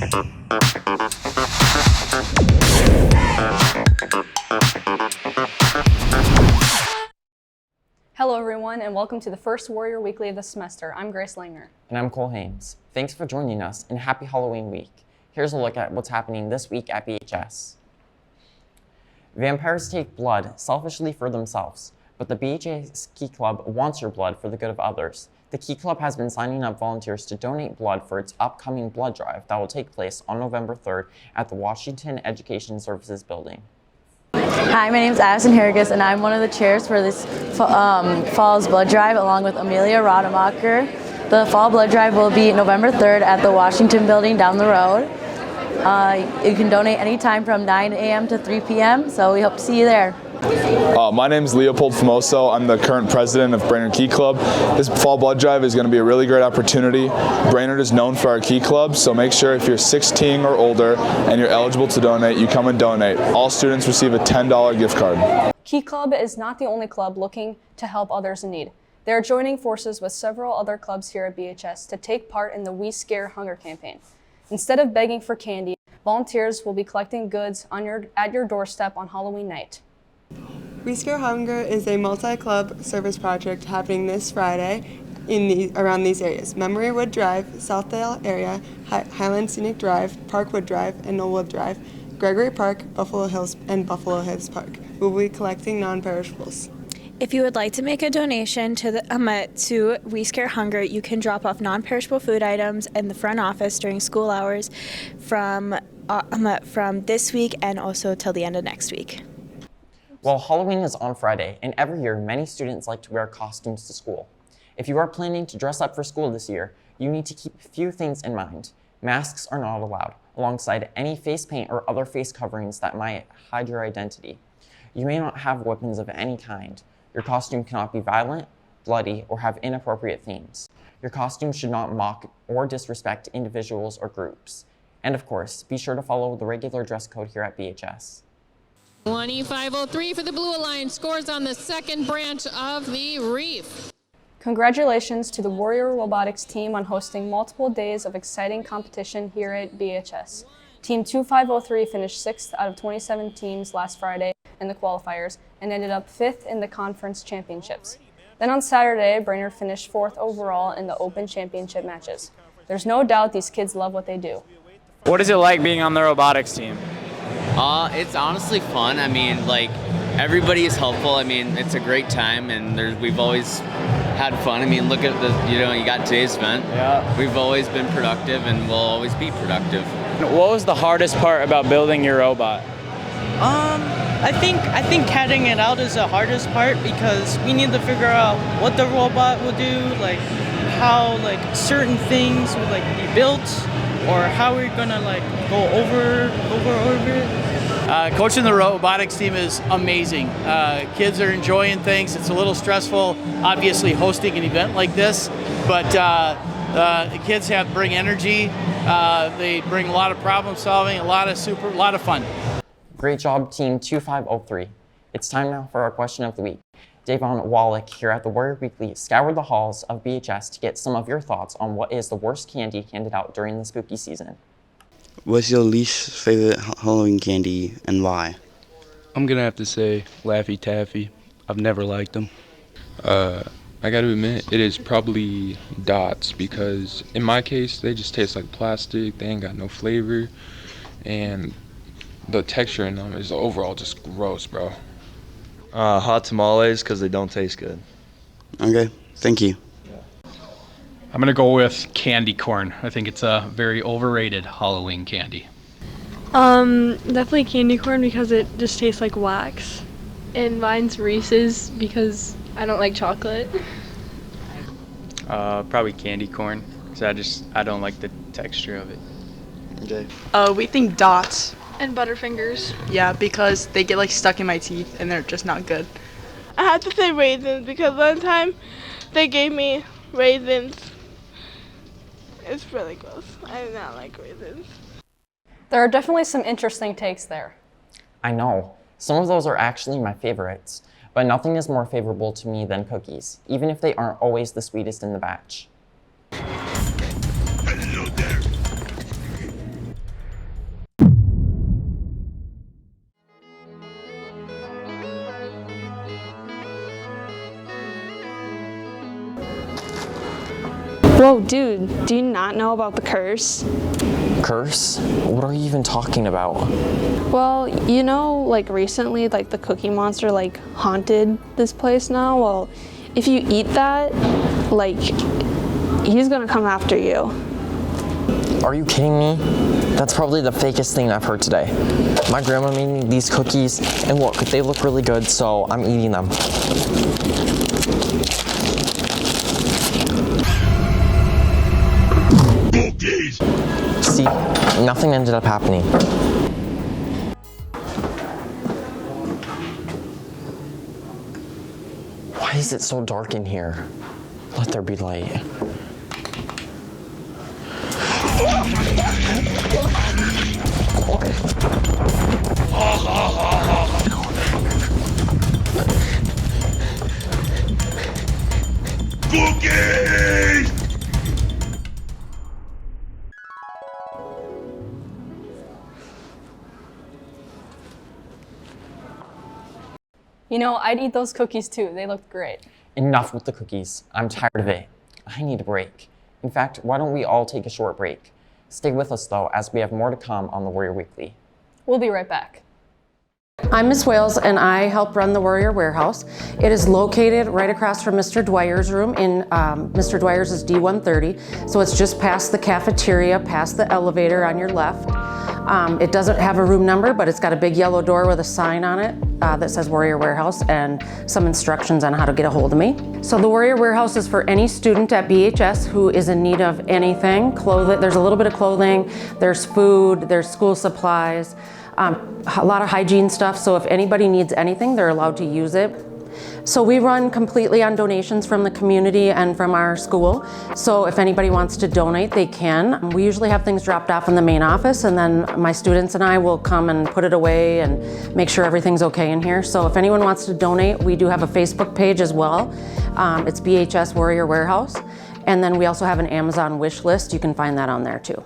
Hello everyone, and welcome to the first Warrior Weekly of the semester. I'm Grace Langner. And I'm Cole Hames. Thanks for joining us, and happy Halloween week. Here's a look at what's happening this week at BHS. Vampires take blood selfishly for themselves, but the BHS Key Club wants your blood for the good of others. The Key Club has been signing up volunteers to donate blood for its upcoming blood drive that will take place on November 3rd at the Washington Education Services Building. Hi, my name is Addison Harrigus, and I'm one of the chairs for this fall's blood drive along with Amelia Rademacher. The fall blood drive will be November 3rd at the Washington building down the road. You can donate anytime from 9 a.m. to 3 p.m., so we hope to see you there. My name is Leopold Famoso. I'm the current president of Brainerd Key Club. This fall blood drive is going to be a really great opportunity. Brainerd is known for our Key Club, so make sure if you're 16 or older and you're eligible to donate, you come and donate. All students receive a $10 gift card. Key Club is not the only club looking to help others in need. They are joining forces with several other clubs here at BHS to take part in the We Scare Hunger campaign. Instead of begging for candy, volunteers will be collecting goods at your doorstep on Halloween night. We Scare Hunger is a multi-club service project happening this Friday around these areas: Memorywood Drive, Southdale area, Highland Scenic Drive, Parkwood Drive, and Knollwood Drive, Gregory Park, Buffalo Hills, and Buffalo Hills Park. We'll be collecting non-perishables. If you would like to make a donation to We Scare Hunger, you can drop off non-perishable food items in the front office during school hours from this week and also till the end of next week. Well, Halloween is on Friday, and every year many students like to wear costumes to school. If you are planning to dress up for school this year, you need to keep a few things in mind. Masks are not allowed, alongside any face paint or other face coverings that might hide your identity. You may not have weapons of any kind. Your costume cannot be violent, bloody, or have inappropriate themes. Your costume should not mock or disrespect individuals or groups. And of course, be sure to follow the regular dress code here at BHS. 1E503 for the Blue Alliance scores on the second branch of the Reef. Congratulations to the Warrior Robotics team on hosting multiple days of exciting competition here at BHS. Team 2503 finished 6th out of 27 teams last Friday in the qualifiers and ended up 5th in the conference championships. Then on Saturday, Brainerd finished 4th overall in the open championship matches. There's no doubt these kids love what they do. What is it like being on the robotics team? It's honestly fun. I mean, like, everybody is helpful. I mean, it's a great time, and we've always had fun. I mean, look at the, you got today's event. Yeah. We've always been productive, and we'll always be productive. What was the hardest part about building your robot? I think carrying it out is the hardest part because we need to figure out what the robot will do, like how certain things will be built, or how we're gonna go over it. Coaching the robotics team is amazing. Kids are enjoying things. It's a little stressful, obviously, hosting an event like this, but the kids bring energy. They bring a lot of problem solving, a lot of fun. Great job, Team 2503. It's time now for our question of the week. Davon Wallach here at the Warrior Weekly scoured the halls of BHS to get some of your thoughts on what is the worst candy handed out during the spooky season. What's your least favorite Halloween candy and why? I'm gonna have to say Laffy Taffy. I've never liked them. I gotta admit, it is probably Dots because in my case, they just taste like plastic. They ain't got no flavor, and the texture in them is overall just gross, bro. Hot tamales because they don't taste good. Okay, thank you. I'm gonna go with candy corn. I think it's a very overrated Halloween candy. Definitely candy corn because it just tastes like wax. And mine's Reese's because I don't like chocolate. Probably candy corn because I don't like the texture of it. Okay. We think Dots. And Butterfingers. Yeah, because they get stuck in my teeth and they're just not good. I had to say raisins because one time they gave me raisins. It's really gross. I do not like raisins. There are definitely some interesting takes there. I know. Some of those are actually my favorites, but nothing is more favorable to me than cookies, even if they aren't always the sweetest in the batch. Whoa, dude, do you not know about the curse? Curse? What are you even talking about? Well, you know, like recently, like the Cookie Monster like haunted this place now. Well, if you eat that, like, he's gonna come after you. Are you kidding me? That's probably the fakest thing I've heard today. My grandma made me these cookies, and look, they look really good, so I'm eating them. Cookies! See, nothing ended up happening. Why is it so dark in here? Let there be light. Cookies! You know, I'd eat those cookies too. They looked great. Enough with the cookies. I'm tired of it. I need a break. In fact, why don't we all take a short break? Stay with us though, as we have more to come on the Warrior Weekly. We'll be right back. I'm Miss Wales and I help run the Warrior Warehouse. It is located right across from Mr. Dwyer's room in Mr. Dwyer's is D130. So it's just past the cafeteria, past the elevator on your left. It doesn't have a room number, but it's got a big yellow door with a sign on it that says Warrior Warehouse and some instructions on how to get a hold of me. So the Warrior Warehouse is for any student at BHS who is in need of anything. Clothing, there's a little bit of clothing, there's food, there's school supplies, a lot of hygiene stuff. So if anybody needs anything, they're allowed to use it. So we run completely on donations from the community and from our school. So if anybody wants to donate, they can. We usually have things dropped off in the main office, and then my students and I will come and put it away and make sure everything's okay in here. So if anyone wants to donate, we do have a Facebook page as well. It's BHS Warrior Warehouse. And then we also have an Amazon wish list. You can find that on there too.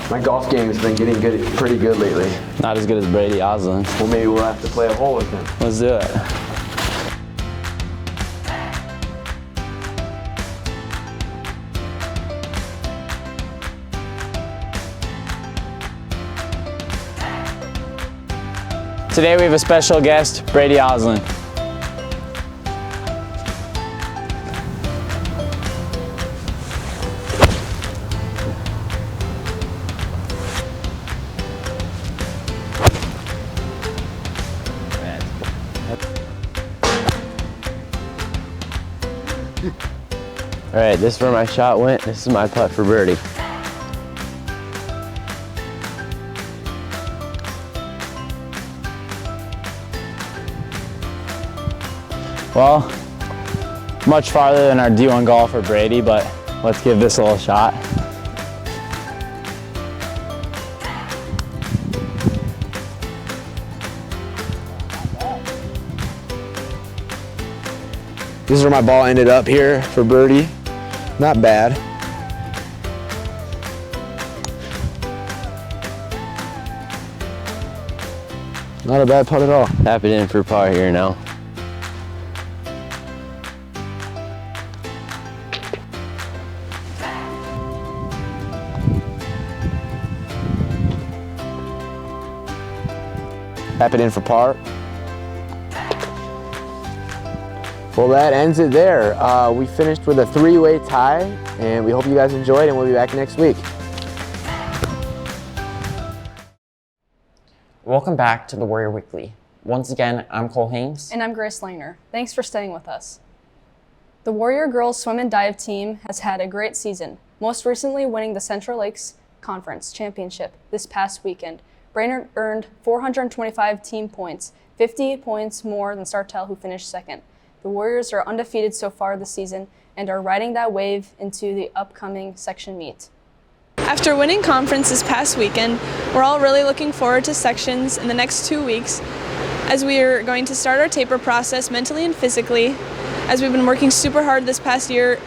My golf game has been getting pretty good lately. Not as good as Brady Oslin. Well, maybe we'll have to play a hole with him. Let's do it. Today we have a special guest, Brady Oslin. All right, this is where my shot went. This is my putt for birdie. Well, much farther than our D1 golfer Brady, but let's give this a little shot. This is where my ball ended up here for birdie. Not bad. Not a bad putt at all. Tap it in for par here now. Tap it in for par. Well, that ends it there. We finished with a three-way tie, and we hope you guys enjoyed, and we'll be back next week. Welcome back to the Warrior Weekly. Once again, I'm Cole Haynes. And I'm Grace Laner. Thanks for staying with us. The Warrior girls swim and dive team has had a great season, most recently winning the Central Lakes Conference Championship this past weekend. Brainerd earned 425 team points, 50 points more than Sartell, who finished second. The Warriors are undefeated so far this season and are riding that wave into the upcoming section meet. After winning conference this past weekend, we're all really looking forward to sections in the next 2 weeks, as we are going to start our taper process mentally and physically, as we've been working super hard this past year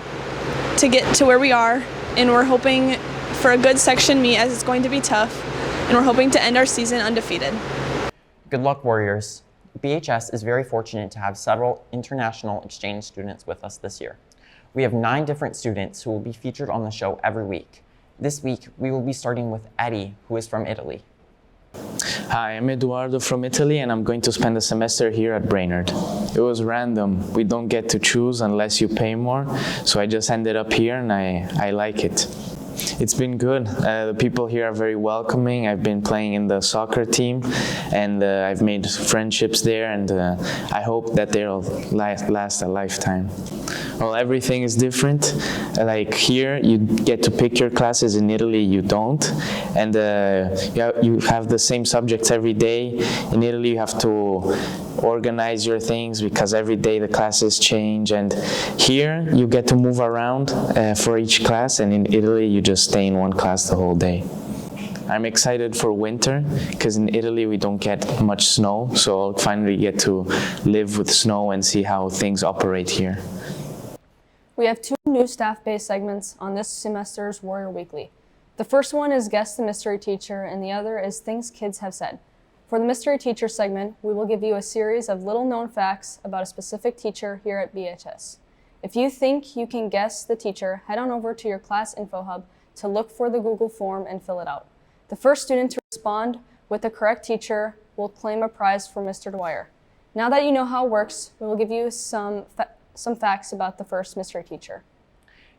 to get to where we are, and we're hoping for a good section meet, as it's going to be tough, and we're hoping to end our season undefeated. Good luck, Warriors. BHS is very fortunate to have several international exchange students with us this year. We have 9 different students who will be featured on the show every week. This week, we will be starting with Eddie, who is from Italy. Hi, I'm Eduardo from Italy, and I'm going to spend the semester here at Brainerd. It was random. We don't get to choose unless you pay more, so I just ended up here and I like it. It's been good. The people here are very welcoming. I've been playing in the soccer team, and I've made friendships there, and I hope that they'll last a lifetime. Well, everything is different. Like here, you get to pick your classes. In Italy, you don't. And you have the same subjects every day. In Italy, you have to organize your things because every day the classes change. And here, you get to move around for each class. And in Italy, you just stay in one class the whole day. I'm excited for winter because in Italy we don't get much snow. So I'll finally get to live with snow and see how things operate here. We have 2 new staff-based segments on this semester's Warrior Weekly. The first one is Guess the Mystery Teacher, and the other is Things Kids Have Said. For the Mystery Teacher segment, we will give you a series of little-known facts about a specific teacher here at BHS. If you think you can guess the teacher, head on over to your class info hub to look for the Google form and fill it out. The first student to respond with the correct teacher will claim a prize for Mr. Dwyer. Now that you know how it works, we will give you some facts about the first mystery teacher.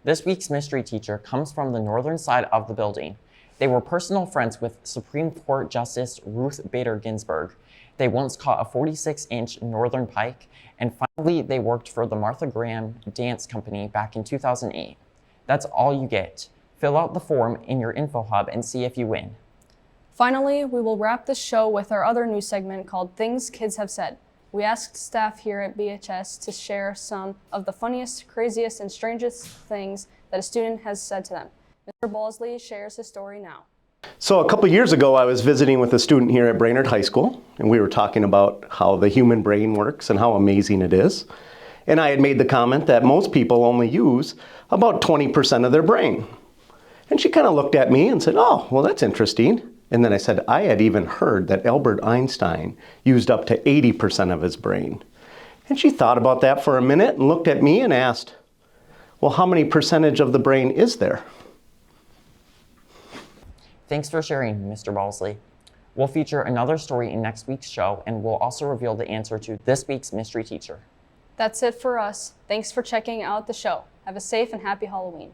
This week's mystery teacher comes from the northern side of the building. They were personal friends with Supreme Court Justice Ruth Bader Ginsburg. They once caught a 46-inch northern pike, and finally they worked for the Martha Graham Dance Company back in 2008. That's all you get. Fill out the form in your info hub and see if you win. Finally, we will wrap the show with our other new segment called Things Kids Have Said. We asked staff here at BHS to share some of the funniest, craziest, and strangest things that a student has said to them. Mr. Balsley shares his story now. So a couple years ago, I was visiting with a student here at Brainerd High School, and we were talking about how the human brain works and how amazing it is. And I had made the comment that most people only use about 20% of their brain. And she kind of looked at me and said, "Oh, well, that's interesting." And then I said, I had even heard that Albert Einstein used up to 80% of his brain. And she thought about that for a minute and looked at me and asked, well, how many percentage of the brain is there? Thanks for sharing, Mr. Balsley. We'll feature another story in next week's show, and we'll also reveal the answer to this week's mystery teacher. That's it for us. Thanks for checking out the show. Have a safe and happy Halloween.